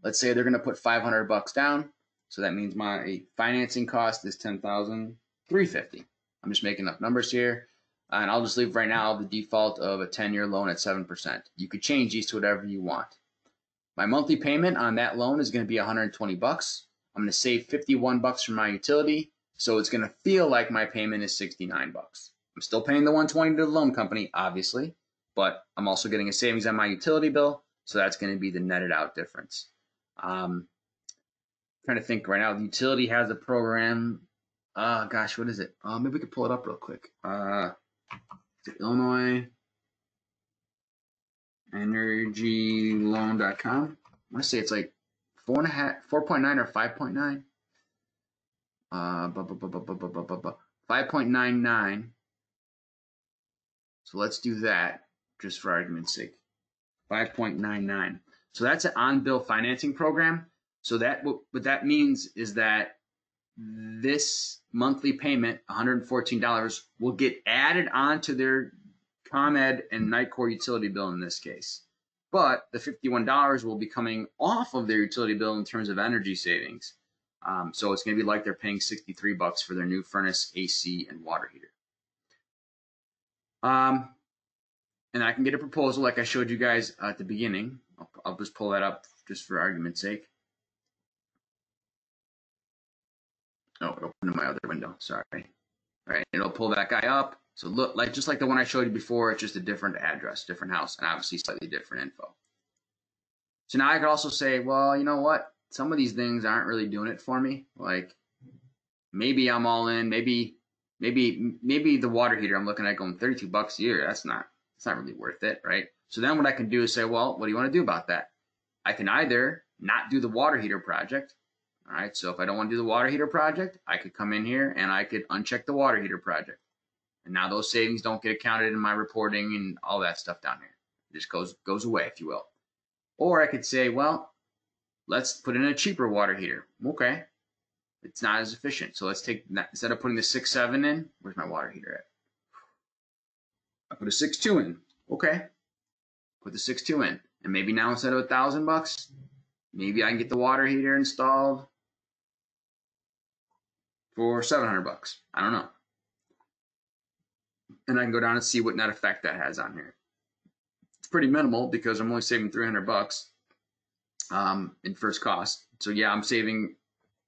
Let's say they're going to put $500 down. So that means my financing cost is $10,350. I'm just making up numbers here. And I'll just leave right now the default of a 10-year loan at 7%. You could change these to whatever you want. My monthly payment on that loan is going to be $120. I'm going to save $51 from my utility. So it's going to feel like my payment is $69. I'm still paying the $120 to the loan company, obviously. But I'm also getting a savings on my utility bill, so that's going to be the netted out difference. Trying to think right now. The utility has a program. Gosh, what is it? Maybe we could pull it up real quick. Illinois EnergyLoan.com. I want to say it's like 4.5, 4.9 or 5.9. 5.99. So let's do that. Just for argument's sake, 5.99. So that's an on-bill financing program. So that what that means is that this monthly payment, $114, will get added onto their ComEd and Nightcore utility bill in this case. But the $51 will be coming off of their utility bill in terms of energy savings. So it's going to be like they're paying $63 for their new furnace, AC, and water heater. And I can get a proposal like I showed you guys at the beginning. I'll just pull that up just for argument's sake. Oh, it opened in my other window. Sorry. All right, it'll pull that guy up. So look, like just like the one I showed you before, it's just a different address, different house, and obviously slightly different info. So now I could also say, well, you know what? Some of these things aren't really doing it for me. Like maybe I'm all in. Maybe the water heater I'm looking at going $32 a year. It's not really worth it, right? So then what I can do is say, well, what do you want to do about that? I can either not do the water heater project. All right, so if I don't want to do the water heater project, I could come in here and I could uncheck the water heater project. And now those savings don't get accounted in my reporting and all that stuff down here. It just goes away, if you will. Or I could say, well, let's put in a cheaper water heater. Okay, it's not as efficient. So let's take, instead of putting the 6.7 in, where's my water heater at? I put a 6.2 in. Okay, put the 6.2 in. And maybe now instead of $1,000, maybe I can get the water heater installed for $700. I don't know. And I can go down and see what net effect that has on here. It's pretty minimal because I'm only saving $300 in first cost. So yeah, I'm saving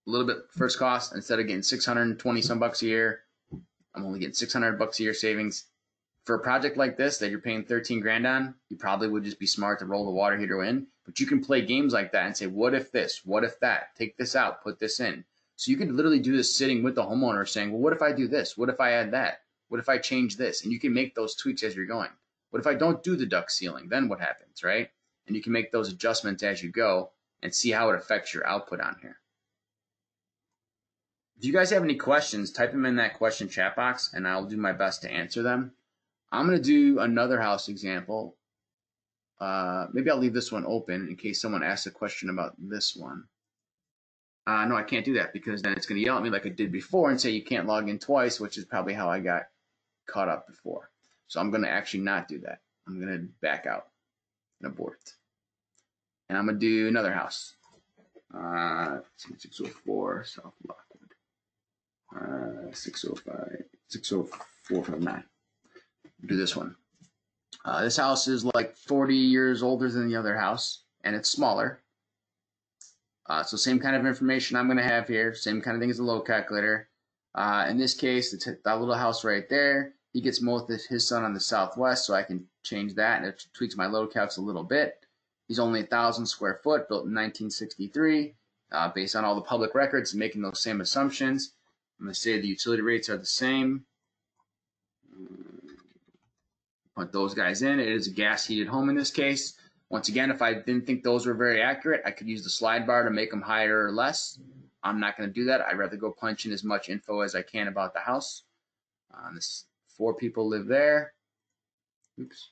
a little bit first cost. Instead of getting 620 some bucks a year, I'm only getting $600 a year savings. For a project like this that you're paying 13 grand on, you probably would just be smart to roll the water heater in. But you can play games like that and say, what if this? What if that? Take this out, put this in. So you could literally do this sitting with the homeowner saying, well, what if I do this? What if I add that? What if I change this? And you can make those tweaks as you're going. What if I don't do the duct sealing? Then what happens, right? And you can make those adjustments as you go and see how it affects your output on here. If you guys have any questions, type them in that question chat box and I'll do my best to answer them. I'm going to do another house example. Maybe I'll leave this one open in case someone asks a question about this one. No, I can't do that because then it's going to yell at me like it did before and say you can't log in twice, which is probably how I got caught up before. So I'm going to actually not do that. I'm going to back out and abort. And I'm going to do another house. 604 South Lockwood. 60459. Do this one. This house is like 40 years older than the other house, and it's smaller. So same kind of information I'm going to have here, same kind of thing as the load calculator. In this case, that little house right there, he gets most of his sun on the southwest, so I can change that, and it tweaks my load calcs a little bit. He's only 1,000 square foot, built in 1963, based on all the public records, making those same assumptions. I'm going to say the utility rates are the same. Put those guys in. It is a gas heated home in this case. Once again, if I didn't think those were very accurate, I could use the slide bar to make them higher or less. I'm not going to do that. I'd rather go punch in as much info as I can about the house. This 4 people live there. Oops.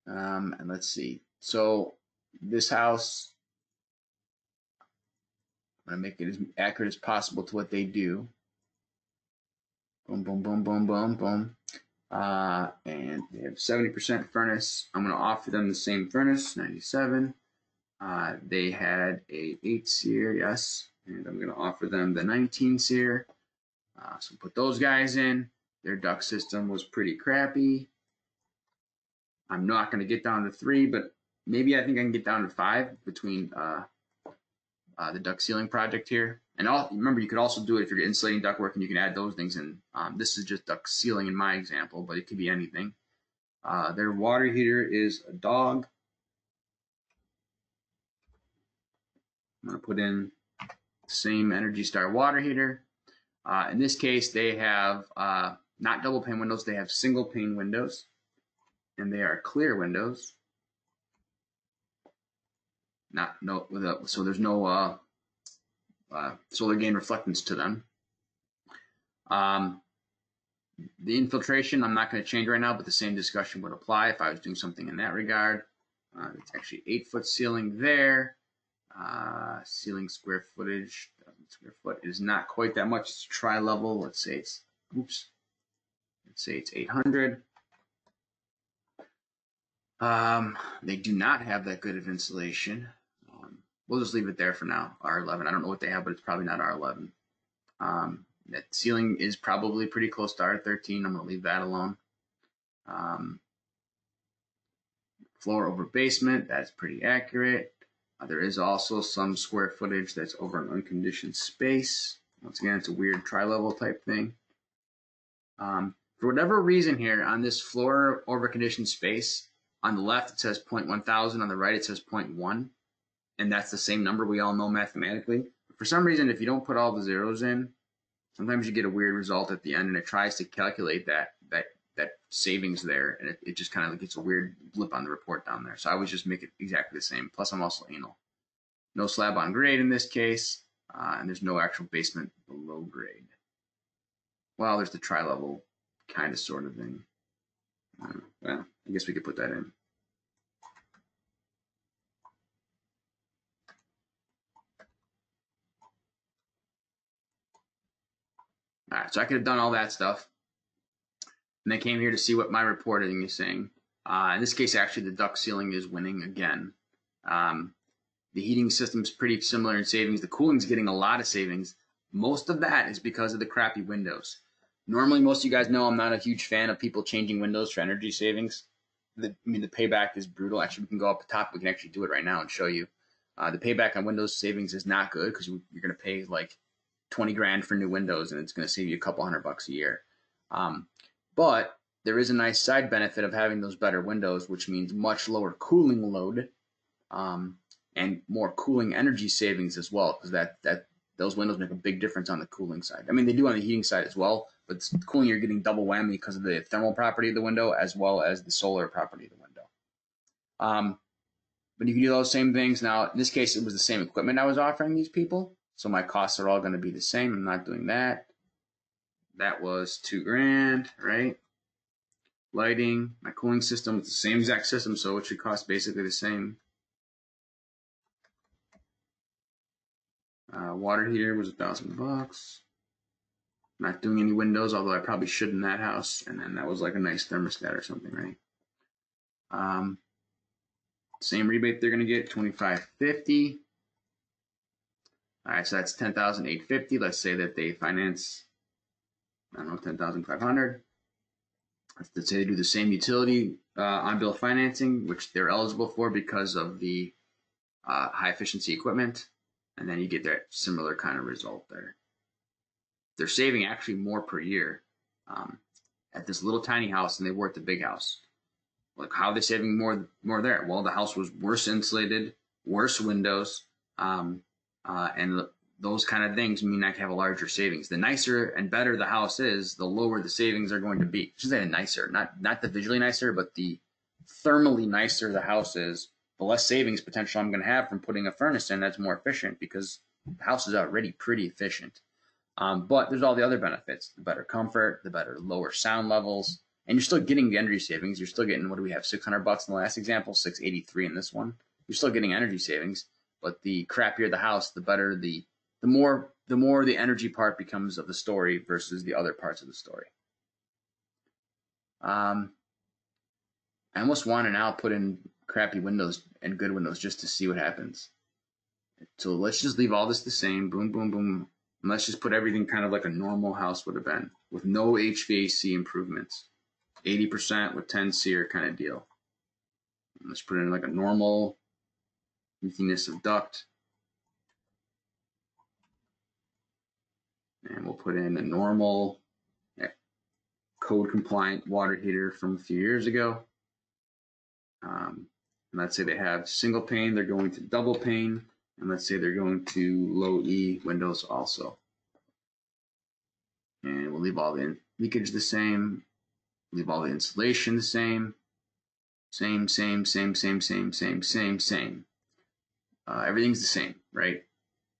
And let's see. So this house, I'm going to make it as accurate as possible to what they do. Boom, boom, boom, boom, boom, boom. And they have 70% furnace. I'm going to offer them the same furnace, 97. They had a 8 SEER, yes, and I'm going to offer them the 19 SEER. So put those guys in. Their duct system was pretty crappy. I'm not going to get down to 3, but maybe I think I can get down to 5 between the duct sealing project here. And remember, you could also do it if you're insulating ductwork, and you can add those things in. This is just duct sealing in my example, but it could be anything. Their water heater is a dog. I'm going to put in the same Energy Star water heater. In this case, they have not double pane windows, they have single pane windows, and they are clear windows. So there's no solar gain reflectance to them. The infiltration, I'm not going to change right now, but the same discussion would apply if I was doing something in that regard. It's actually 8-foot ceiling there. Ceiling square footage, 1,000 square foot is not quite that much. It's tri-level. Let's say it's 800. They do not have that good of insulation. We'll just leave it there for now. R11. I don't know what they have, but it's probably not R11. That ceiling is probably pretty close to R13. I'm going to leave that alone. Floor over basement, that's pretty accurate. There is also some square footage that's over an unconditioned space. Once again, it's a weird tri-level type thing. For whatever reason here, on this floor over conditioned space, on the left it says 0.1000, on the right it says 0.1, and that's the same number we all know mathematically. For some reason, if you don't put all the zeros in, sometimes you get a weird result at the end, and it tries to calculate that savings there, and it just kind of gets a weird blip on the report down there. So I would just make it exactly the same. Plus, I'm also anal. No slab on grade in this case, and there's no actual basement below grade. Well, there's the tri-level kind of sort of thing. Well, I guess we could put that in. All right, so I could have done all that stuff. And I came here to see what my reporting is saying. In this case, actually, the duct ceiling is winning again. The heating system is pretty similar in savings. The cooling's getting a lot of savings. Most of that is because of the crappy windows. Normally, most of you guys know I'm not a huge fan of people changing windows for energy savings. The Payback is brutal. Actually, we can go up the top. We can actually do it right now and show you. The Payback on Windows savings is not good because you're going to pay like 20 grand for new windows, and it's going to save you a couple $100 a year. But there is a nice side benefit of having those better windows, which means much lower cooling load and more cooling energy savings as well, because those windows make a big difference on the cooling side. I mean, they do on the heating side as well, but the cooling, you're getting double whammy because of the thermal property of the window as well as the solar property of the window. But you can do those same things. Now, in this case, it was the same equipment I was offering these people, so my costs are all going to be the same. I'm not doing that. That was $2 grand, right? Lighting, my cooling system, it's the same exact system, so it should cost basically the same. Water heater was $1,000. Not doing any windows, although I probably should in that house. And then that was like a nice thermostat or something, right? Same rebate they're gonna get, $2,550. All right, so that's $10,850. Let's say that they finance, I don't know, $10,500. Let's say they do the same utility on-bill financing, which they're eligible for because of the high-efficiency equipment, and then you get that similar kind of result there. They're saving actually more per year at this little tiny house than they were at the big house. Like, how are they saving more there? Well, the house was worse insulated, worse windows, and those kind of things mean I can have a larger savings. The nicer and better the house is, the lower the savings are going to be. I should say nicer, not the visually nicer, but the thermally nicer the house is, the less savings potential I'm going to have from putting a furnace in that's more efficient, because the house is already pretty efficient. But there's all the other benefits: the better comfort, the better lower sound levels, and you're still getting the energy savings. You're still getting, what do we have, $600 in the last example, $683 in this one. You're still getting energy savings, but the crappier the house, the better the more the energy part becomes of the story versus the other parts of the story. I almost want to now put in crappy windows and good windows just to see what happens. So let's just leave all this the same. Boom, boom, boom. And let's just put everything kind of like a normal house would have been, with no HVAC improvements. 80% with 10 SEER kind of deal. And let's put in like a normal leakiness of duct. And we'll put in a normal code compliant water heater from a few years ago. And let's say they have single pane, they're going to double pane. And let's say they're going to low E windows also. And we'll leave all the leakage the same. Leave all the insulation the same. Same. Everything's the same, right?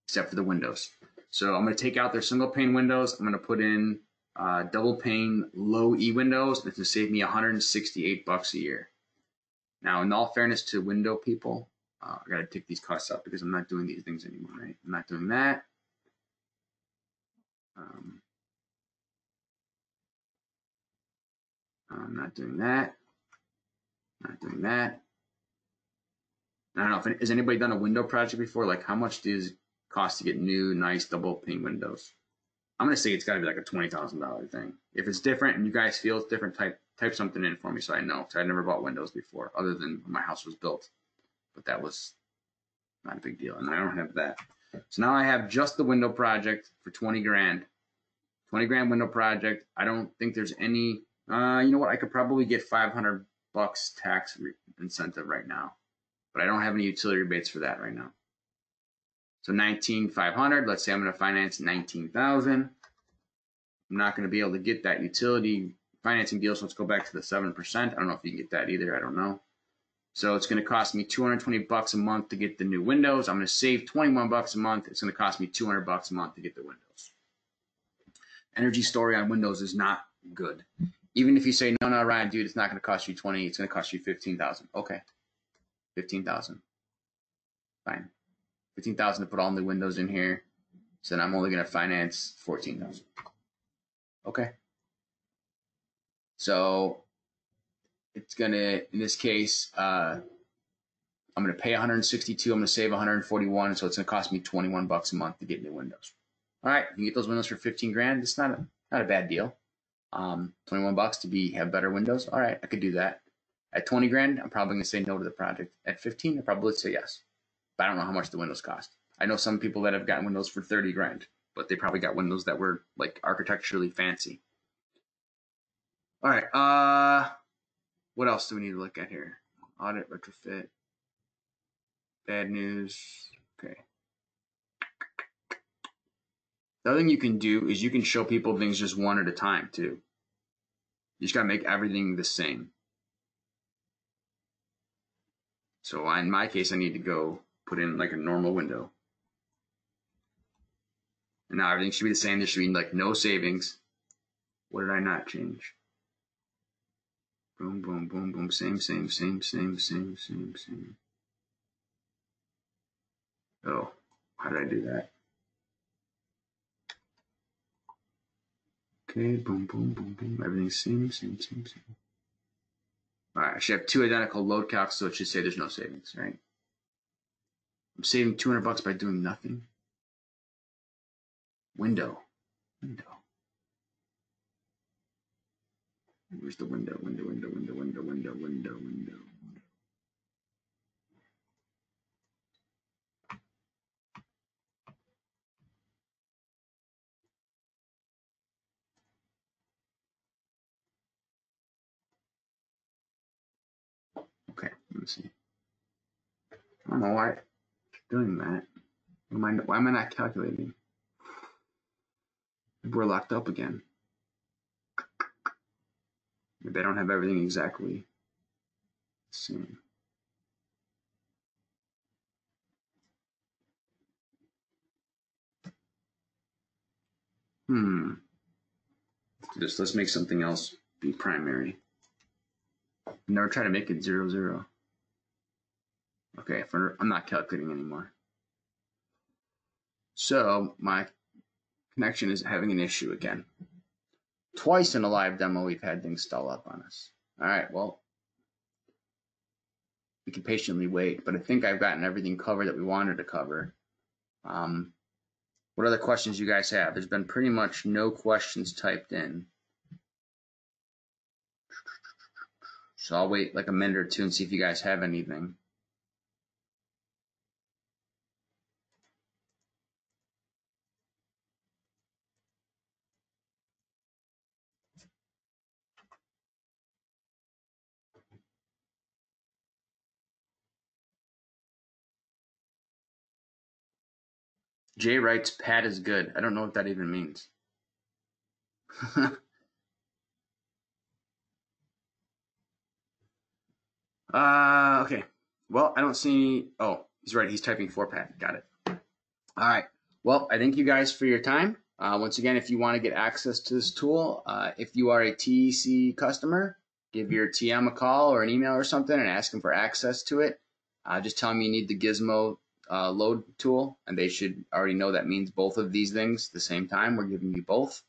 Except for the windows. So I'm going to take out their single pane windows. I'm going to put in double pane low E windows. That's going to save me $168 a year. Now, in all fairness to window people, I got to take these costs up because I'm not doing these things anymore, right? I'm not doing that. I'm not doing that. Not doing that. I don't know if has anybody done a window project before? Like, how much does it cost to get new, nice double pane windows? I'm gonna say it's got to be like a $20,000 thing. If it's different and you guys feel it's different, type something in for me so I know. Because I never bought windows before, other than when my house was built. But that was not a big deal, and I don't have that. So now I have just the window project for 20 grand. 20 grand window project. I don't think there's any. You know what? I could probably get $500 tax incentive right now, but I don't have any utility rebates for that right now. So 19,500. Let's say I'm going to finance 19,000. I'm not going to be able to get that utility financing deal, so let's go back to the 7%. I don't know if you can get that either. I don't know. So it's going to cost me $220 a month to get the new windows. I'm going to save $21 a month. It's going to cost me $200 a month to get the windows. Energy story on windows is not good. Even if you say, no, Ryan, dude, it's not going to cost you 20, it's going to cost you 15,000. Okay, 15,000. Fine. 15,000 to put all the windows in here. So then I'm only going to finance 14,000. Okay. So it's going to, in this case, I'm going to pay 162. I'm going to save 141. So it's going to cost me $21 a month to get new windows. All right, you can get those windows for 15 grand. It's not a bad deal. $21 to have better windows. All right, I could do that. At 20 grand, I'm probably going to say no to the project. At 15, I probably would say yes. But I don't know how much the windows cost. I know some people that have gotten windows for 30 grand, but they probably got windows that were like architecturally fancy. All right, what else do we need to look at here? Audit, retrofit, bad news. Okay. The other thing you can do is you can show people things just one at a time too. You just gotta make everything the same. So in my case, I need to go put in like a normal window. And now everything should be the same. There should be like no savings. What did I not change? Boom, boom, boom, boom. Same. Oh, how did I do that? Okay, boom, boom, boom, boom. Everything's same. All right, I should have two identical load calcs, so it should say there's no savings, right? I'm saving $200 by doing nothing. Window. Where's the window? Window. Okay, let me see. I don't know why it's doing that. Why am I not calculating? Maybe we're locked up again. Maybe I don't have everything exactly the same. Let's make something else be primary. Never try to make it 0, 0. Okay, I'm not calculating anymore. So my connection is having an issue again. Twice in a live demo, we've had things stall up on us. All right, well, we can patiently wait, but I think I've gotten everything covered that we wanted to cover. What other questions you guys have? There's been pretty much no questions typed in. So I'll wait like a minute or two and see if you guys have anything. Jay writes, Pat is good. I don't know what that even means. Okay. Well, I don't see. Oh, he's right. He's typing for Pat. Got it. All right. Well, I thank you guys for your time. Once again, if you want to get access to this tool, if you are a TEC customer, give your TM a call or an email or something and ask them for access to it. just tell them you need the Gizmo load tool, and they should already know that means both of these things at the same time. We're giving you both.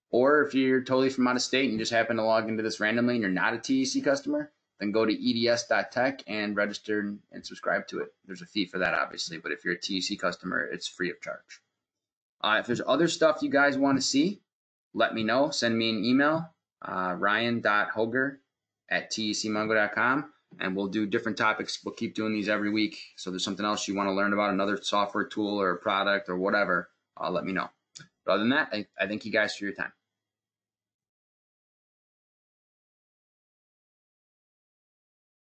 Or if you're totally from out of state and you just happen to log into this randomly and you're not a TEC customer, then go to eds.tech and register and subscribe to it. There's a fee for that, obviously, but if you're a TEC customer, it's free of charge. If there's other stuff you guys want to see, let me know. Send me an email, ryan.hoger@tecmongo.com, and we'll do different topics. We'll keep doing these every week. So if there's something else you want to learn about, another software tool or a product or whatever, let me know. But other than that, I thank you guys for your time.